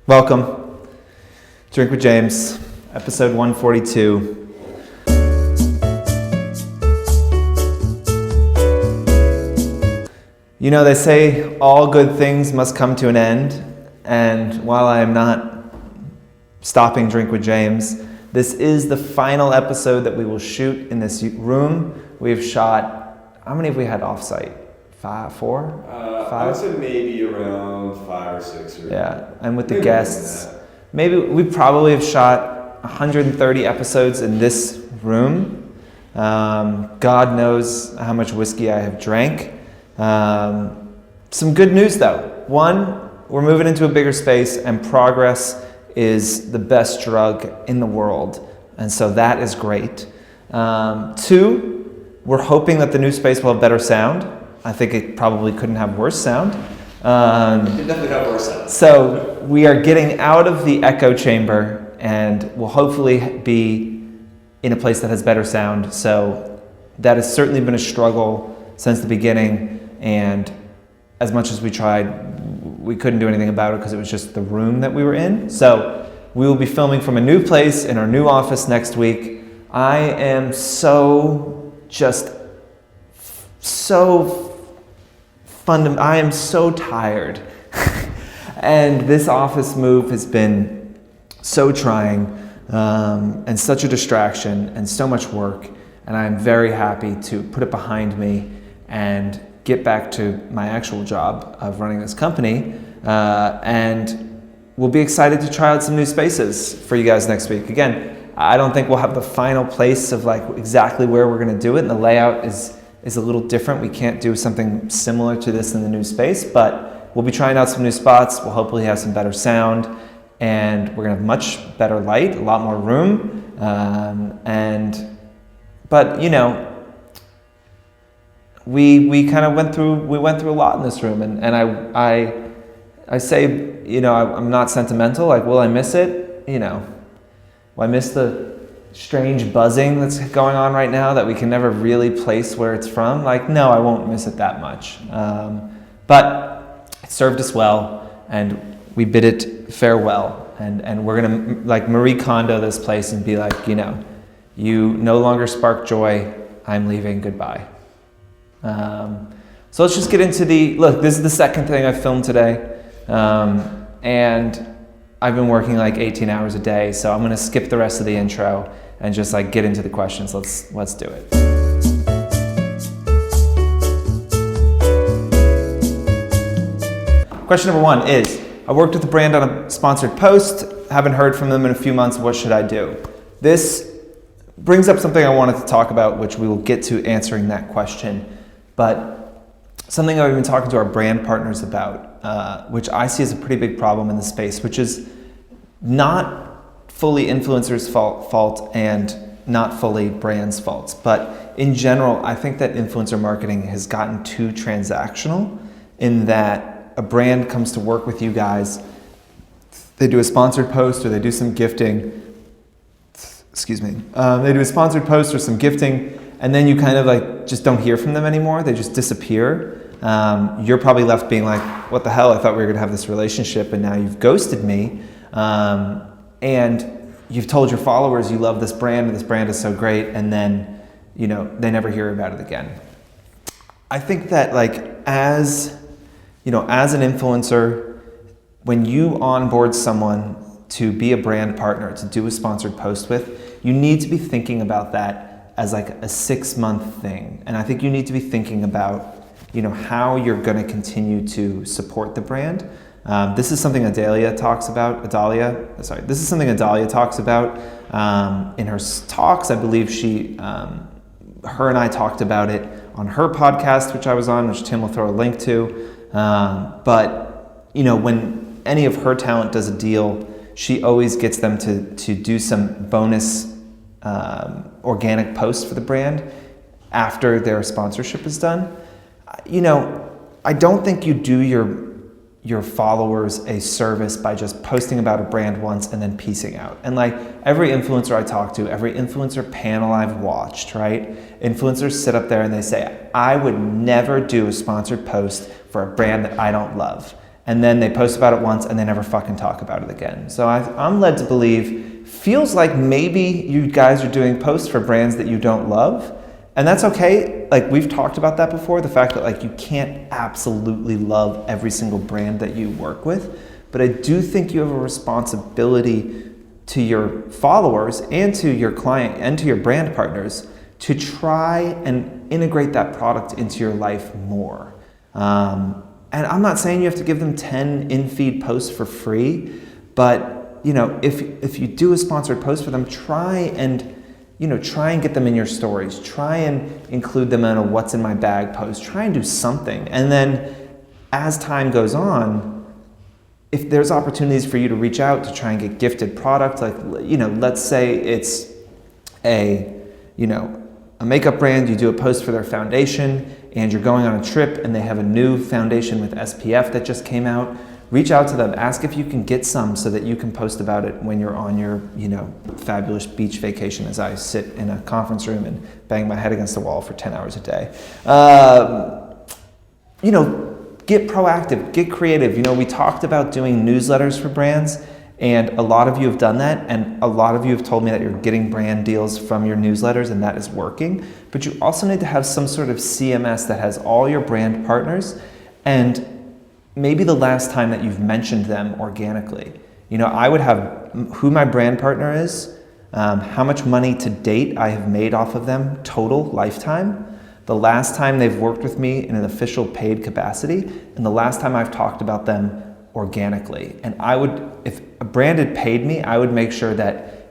Welcome. Drink with James, episode 142. You know, they say all good things must come to an end, and while I am not stopping Drink with James, this is the final episode that we will shoot in this room. We have shot, how many have we had off-site? 5, 4? 5? I would say maybe around 5 or 6. Yeah, and with the guests, maybe we probably have shot 130 episodes in this room. God knows how much whiskey I have drank. Some good news though. One, we're moving into a bigger space, and progress is the best drug in the world, and so that is great. 2, we're hoping that the new space will have better sound. I think it probably couldn't have worse sound. It definitely have worse sound. So we are getting out of the echo chamber, and we'll hopefully be in a place that has better sound. So that has certainly been a struggle since the beginning, and as much as we tried, we couldn't do anything about it because it was just the room that we were in. So we will be filming from a new place in our new office next week. I am I am so tired. And this office move has been so trying, and such a distraction and so much work. And I'm very happy to put it behind me and get back to my actual job of running this company. And we'll be excited to try out some new spaces for you guys next week. Again, I don't think we'll have the final place of like exactly where we're gonna do it, and the layout is a little different. We can't do something similar to this in the new space, but we'll be trying out some new spots. We'll hopefully have some better sound, and we're gonna have much better light, a lot more room. But you know, we kind of went through a lot in this room, and I say, you know, I'm not sentimental. Like, will I miss it? You know, will I miss the strange buzzing that's going on right now that we can never really place where it's from? Like, no, I won't miss it that much. But it served us well, and we bid it farewell. And we're gonna like Marie Kondo this place and be like, you know, you no longer spark joy. I'm leaving. Goodbye. So let's just get into look, this is the second thing I filmed today. And I've been working like 18 hours a day, so I'm gonna skip the rest of the intro and just like get into the questions. Let's do it. Question number 1 is, I worked with a brand on a sponsored post, haven't heard from them in a few months, what should I do? This brings up something I wanted to talk about, which we will get to answering that question, but something I've been talking to our brand partners about, which I see as a pretty big problem in the space, which is not fully influencers' fault and not fully brands' faults. But in general, I think that influencer marketing has gotten too transactional, in that a brand comes to work with you guys, they do a sponsored post or they do some gifting, they do a sponsored post or some gifting, and then you kind of like just don't hear from them anymore. They just disappear. You're probably left being like, what the hell? I thought we were gonna have this relationship, and now you've ghosted me. And you've told your followers you love this brand and this brand is so great, and then, you know, they never hear about it again. I think that like as an influencer, when you onboard someone to be a brand partner, to do a sponsored post with, you need to be thinking about that as like a 6-month thing. And I think you need to be thinking about, you know, how you're gonna continue to support the brand. This is something Adalia talks about in her talks. I believe her and I talked about it on her podcast, which I was on, which Tim will throw a link to. But you know, when any of her talent does a deal, she always gets them to do some bonus organic posts for the brand after their sponsorship is done. You know, I don't think you do your followers a service by just posting about a brand once and then piecing out. And like every influencer I talk to, every influencer panel I've watched, right? Influencers sit up there and they say, I would never do a sponsored post for a brand that I don't love. and then they post about it once and they never fucking talk about it again. So I'm led to believe, feels like maybe you guys are doing posts for brands that you don't love, and that's okay. Like, we've talked about that before, the fact that like you can't absolutely love every single brand that you work with, but I do think you have a responsibility to your followers and to your client and to your brand partners to try and integrate that product into your life more. And I'm not saying you have to give them 10 in-feed posts for free, but if you do a sponsored post for them, try and get them in your stories. Try and include them in a what's in my bag post. Try and do something. And then as time goes on, if there's opportunities for you to reach out to try and get gifted product, like, let's say it's a makeup brand, you do a post for their foundation and you're going on a trip and they have a new foundation with SPF that just came out, reach out to them, ask if you can get some so that you can post about it when you're on your, fabulous beach vacation, as I sit in a conference room and bang my head against the wall for 10 hours a day. Get proactive, get creative. We talked about doing newsletters for brands, and a lot of you have done that, and a lot of you have told me that you're getting brand deals from your newsletters, and that is working. But you also need to have some sort of CMS that has all your brand partners, and maybe the last time that you've mentioned them organically. I would have who my brand partner is, how much money to date I have made off of them, total lifetime, the last time they've worked with me in an official paid capacity, and the last time I've talked about them organically. And I would, if a brand had paid me, I would make sure that,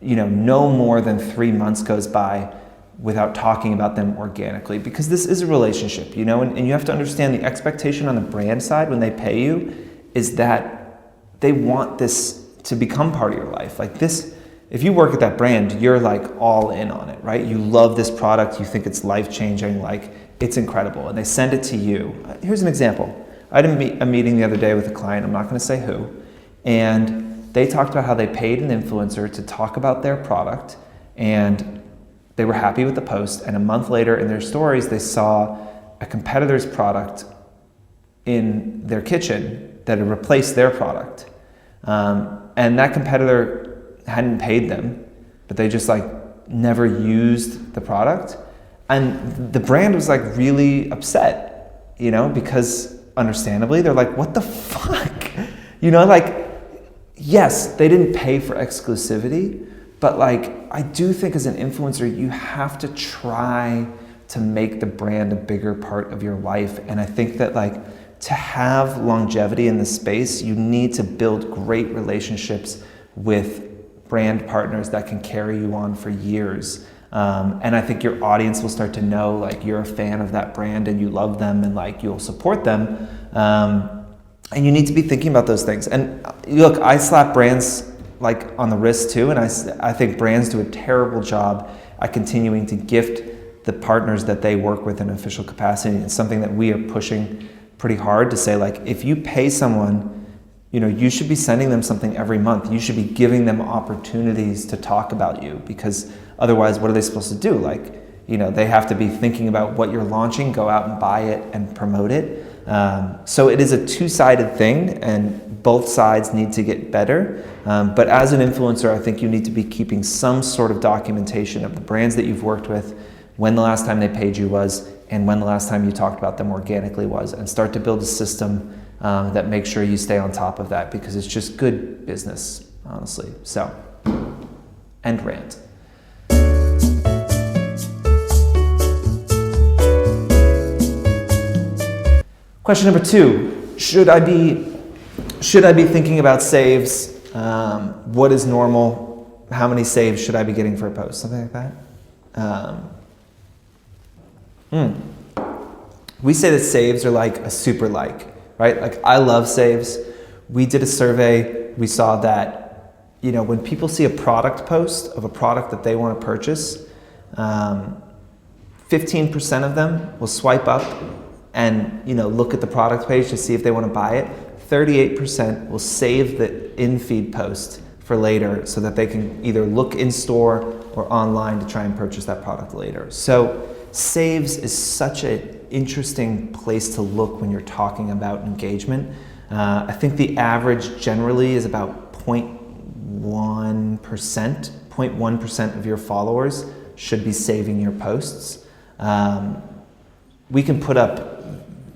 no more than 3 months goes by without talking about them organically, because this is a relationship, and you have to understand the expectation on the brand side when they pay you is that they want this to become part of your life. Like this, if you work at that brand, you're like all in on it, right? You love this product, you think it's life-changing, like it's incredible, and they send it to you. Here's an example. I had a meeting the other day with a client, I'm not gonna say who, and they talked about how they paid an influencer to talk about their product, and they were happy with the post, and a month later in their stories, they saw a competitor's product in their kitchen that had replaced their product. And that competitor hadn't paid them, but they just never used the product. And the brand was really upset, because understandably, they're like, what the fuck? Yes, they didn't pay for exclusivity, but I do think as an influencer, you have to try to make the brand a bigger part of your life. And I think that to have longevity in this space, you need to build great relationships with brand partners that can carry you on for years. And I think your audience will start to know you're a fan of that brand and you love them and you'll support them. And you need to be thinking about those things. And look, I slap brands on the wrist too, and I think brands do a terrible job at continuing to gift the partners that they work with in official capacity. It's something that we are pushing pretty hard to say, if you pay someone, you should be sending them something every month. You should be giving them opportunities to talk about you, because otherwise, what are they supposed to do? They have to be thinking about what you're launching, go out and buy it and promote it. So it is a two-sided thing, and both sides need to get better. But as an influencer, I think you need to be keeping some sort of documentation of the brands that you've worked with, when the last time they paid you was, and when the last time you talked about them organically was, and start to build a system that makes sure you stay on top of that, because it's just good business, honestly. So, end rant. Question number 2, should I be thinking about saves? What is normal? How many saves should I be getting for a post? Something like that. We say that saves are a super right? I love saves. We did a survey. We saw that, when people see a product post of a product that they want to purchase, 15% of them will swipe up and look at the product page to see if they want to buy it. 38% will save the in-feed post for later so that they can either look in store or online to try and purchase that product later. So saves is such an interesting place to look when you're talking about engagement. I think the average generally is about 0.1%. 0.1% of your followers should be saving your posts. We can put up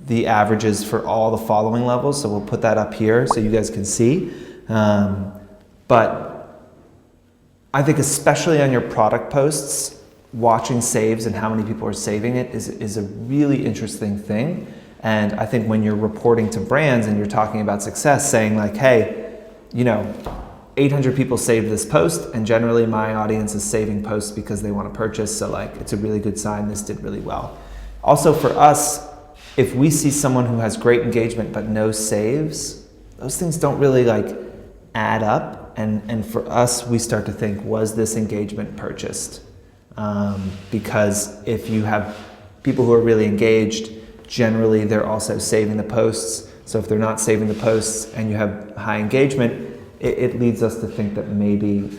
the averages for all the following levels, so we'll put that up here so you guys can see. But I think especially on your product posts, watching saves and how many people are saving it is a really interesting thing. And I think when you're reporting to brands and you're talking about success, saying like, hey, 800 people saved this post, and generally my audience is saving posts because they want to purchase, so like it's a really good sign, this did really well. Also for us, if we see someone who has great engagement but no saves, those things don't really like add up. And for us, we start to think, was this engagement purchased? Because if you have people who are really engaged, generally they're also saving the posts. So if they're not saving the posts and you have high engagement, it leads us to think that maybe,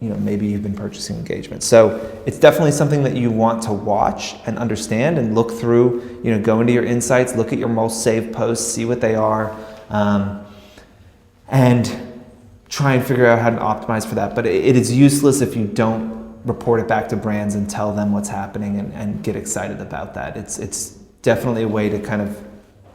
maybe you've been purchasing engagement. So it's definitely something that you want to watch and understand and look through, go into your insights, look at your most saved posts, see what they are, and try and figure out how to optimize for that. But it is useless if you don't report it back to brands and tell them what's happening and get excited about that. It's definitely a way to kind of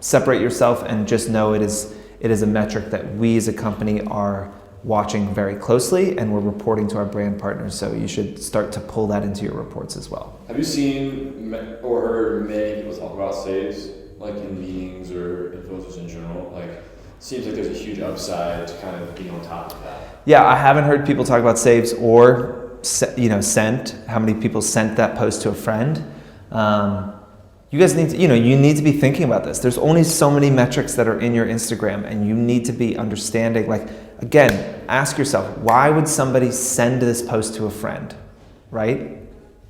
separate yourself and just know it is a metric that we as a company are watching very closely and we're reporting to our brand partners. So you should start to pull that into your reports as well. Have you seen or heard many people talk about saves, like in meetings or influencers in general? Like, seems like there's a huge upside to kind of being on top of that. Yeah, I haven't heard people talk about saves or sent, how many people sent that post to a friend. You guys need to, you need to be thinking about this. There's only so many metrics that are in your Instagram, and you need to be understanding, like, again, ask yourself, why would somebody send this post to a friend, right?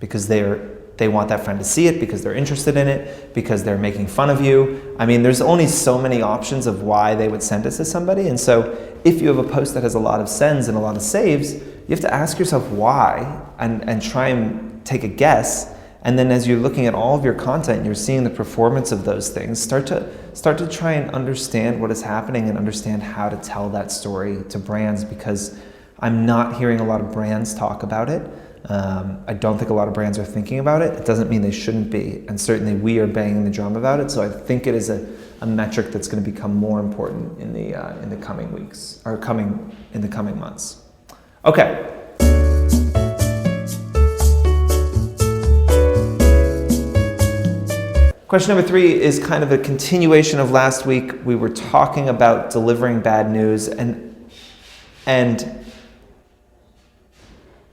Because they want that friend to see it, because they're interested in it, because they're making fun of you. I mean, there's only so many options of why they would send it to somebody. And so if you have a post that has a lot of sends and a lot of saves, you have to ask yourself why and try and take a guess. And then as you're looking at all of your content, you're seeing the performance of those things, start to try and understand what is happening and understand how to tell that story to brands, because I'm not hearing a lot of brands talk about it. I don't think a lot of brands are thinking about it. It doesn't mean they shouldn't be, and certainly we are banging the drum about it. So I think it is a metric that's going to become more important in the coming weeks, or in the coming months. Okay. Question number 3 is kind of a continuation of last week. We were talking about delivering bad news, and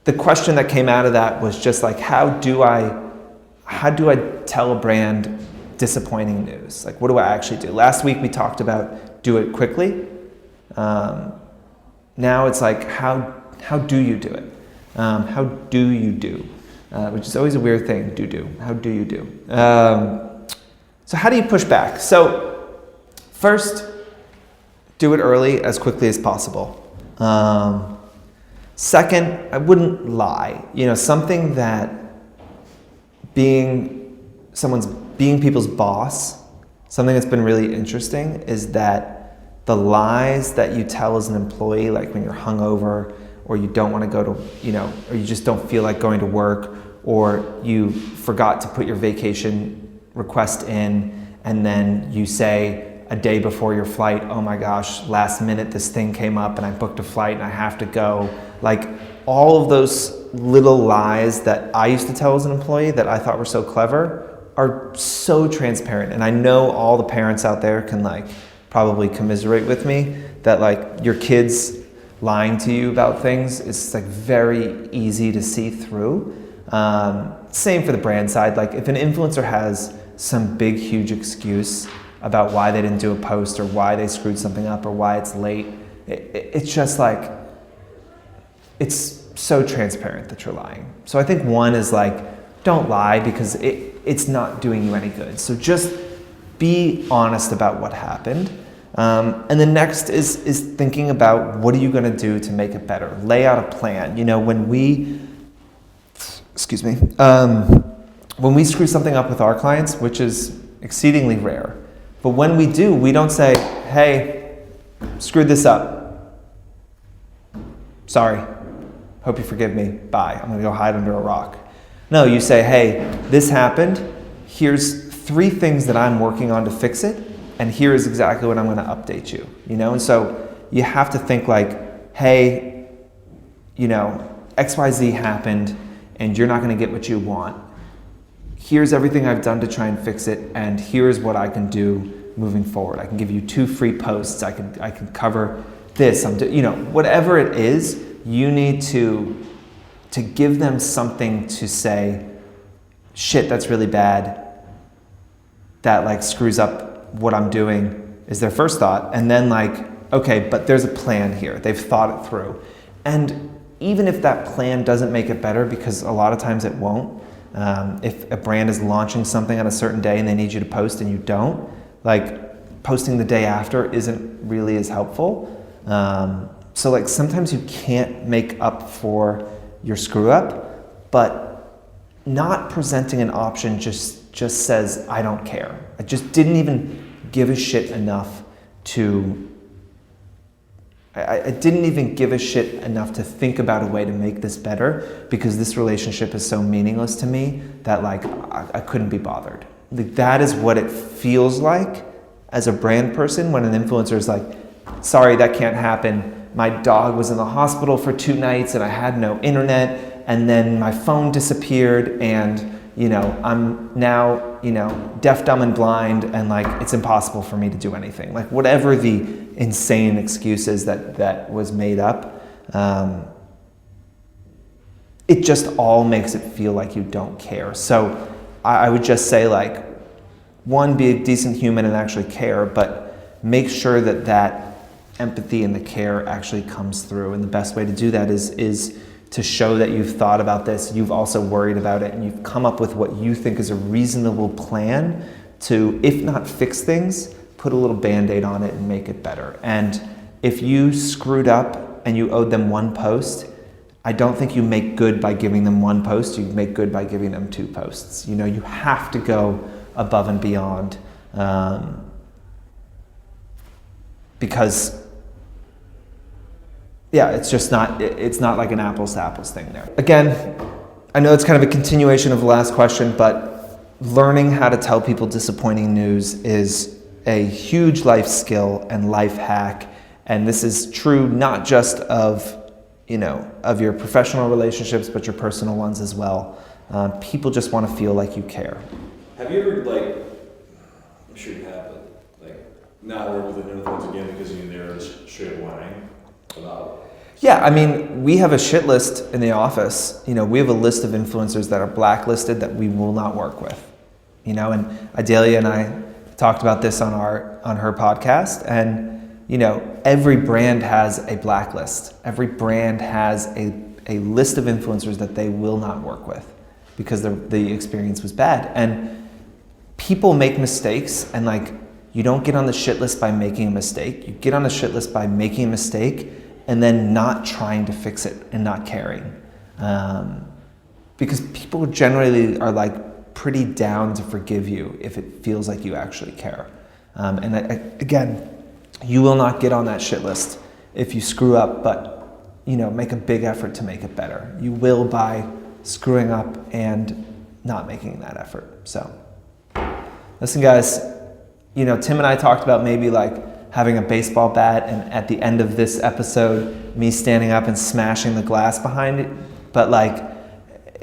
the question that came out of that was just like, how do I tell a brand disappointing news? Like, what do I actually do? Last week we talked about do it quickly. Now it's like, how do you do it? How do you do? Which is always a weird thing, do. How do you do? So how do you push back? So first, do it early, as quickly as possible. Second, I wouldn't lie. Something that being people's boss, something that's been really interesting is that the lies that you tell as an employee, like when you're hungover, or you don't want to go to, or you just don't feel like going to work, or you forgot to put your vacation request in, and then you say a day before your flight, oh my gosh, last minute this thing came up and I booked a flight and I have to go. Like, all of those little lies that I used to tell as an employee that I thought were so clever are so transparent. And I know all the parents out there can probably commiserate with me that your kids lying to you about things is very easy to see through. Same for the brand side. If an influencer has some big, huge excuse about why they didn't do a post or why they screwed something up or why it's late, it's just it's so transparent that you're lying. So I think one is don't lie, because it's not doing you any good. So just be honest about what happened. And the next is thinking about, what are you going to do to make it better? Lay out a plan. When we screw something up with our clients, which is exceedingly rare, but when we do, we don't say, hey, screwed this up. Sorry. Hope you forgive me. Bye. I'm going to go hide under a rock. No, you say, hey, this happened. Here's 3 things that I'm working on to fix it. And here is exactly what I'm going to update you. And so you have to think like, hey, XYZ happened and you're not going to get what you want. Here's everything I've done to try and fix it, and here's what I can do moving forward. I can give you 2 free posts. I can cover this. Whatever it is, you need to give them something to say, shit, that's really bad. That like screws up what I'm doing, is their first thought. And then like, okay, but there's a plan here. They've thought it through. And even if that plan doesn't make it better, because a lot of times it won't, if a brand is launching something on a certain day and they need you to post and you don't, like posting the day after isn't really as helpful. So like sometimes you can't make up for your screw up, but not presenting an option just says, I don't care. I just didn't even give a shit enough to I didn't even give a shit enough to think about a way to make this better, because this relationship is so meaningless to me that like I couldn't be bothered. Like, that is what it feels like as a brand person when an influencer is like, sorry, that can't happen. My dog was in the hospital for 2 nights and I had no internet, and then my phone disappeared, and I'm now, deaf, dumb, and blind, and like it's impossible for me to do anything. Like whatever the insane excuses that was made up, it just all makes it feel like you don't care. So I would just say, like, 1, be a decent human and actually care, but make sure that empathy and the care actually comes through. And the best way to do that is to show that you've thought about this, you've also worried about it, and you've come up with what you think is a reasonable plan to, if not fix things, put a little Band-Aid on it and make it better. And if you screwed up and you owed them 1 post, I don't think you make good by giving them 1 post, you make good by giving them 2 posts. You have to go above and beyond, because it's not like an apples to apples thing there. Again, I know it's kind of a continuation of the last question, but learning how to tell people disappointing news is a huge life skill and life hack. And this is true not just of your professional relationships, but your personal ones as well. People just want to feel like you care. Have you ever, I'm sure you have, but not work with an influencer again because you knew they were straight up lying about? Yeah, I mean, we have a shit list in the office. We have a list of influencers that are blacklisted that we will not work with. And Adelia and I talked about this on her podcast, and every brand has a blacklist. Every brand has a list of influencers that they will not work with because the experience was bad. And people make mistakes, and you don't get on the shit list by making a mistake. You get on the shit list by making a mistake and then not trying to fix it and not caring. Because people generally are pretty down to forgive you if it feels like you actually care. And again, you will not get on that shit list if you screw up, but make a big effort to make it better. You will by screwing up and not making that effort. So listen, guys, Tim and I talked about maybe having a baseball bat, and at the end of this episode, me standing up and smashing the glass behind it. But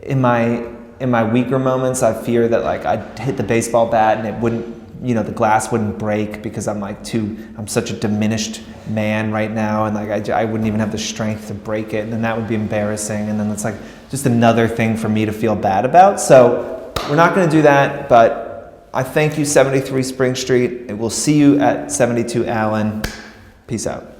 in my weaker moments, I fear that I'd hit the baseball bat and it wouldn't, the glass wouldn't break because I'm such a diminished man right now, and I wouldn't even have the strength to break it, and then that would be embarrassing, and then it's just another thing for me to feel bad about. So we're not going to do that, but I thank you, 73 Spring Street. We'll see you at 72 Allen. Peace out.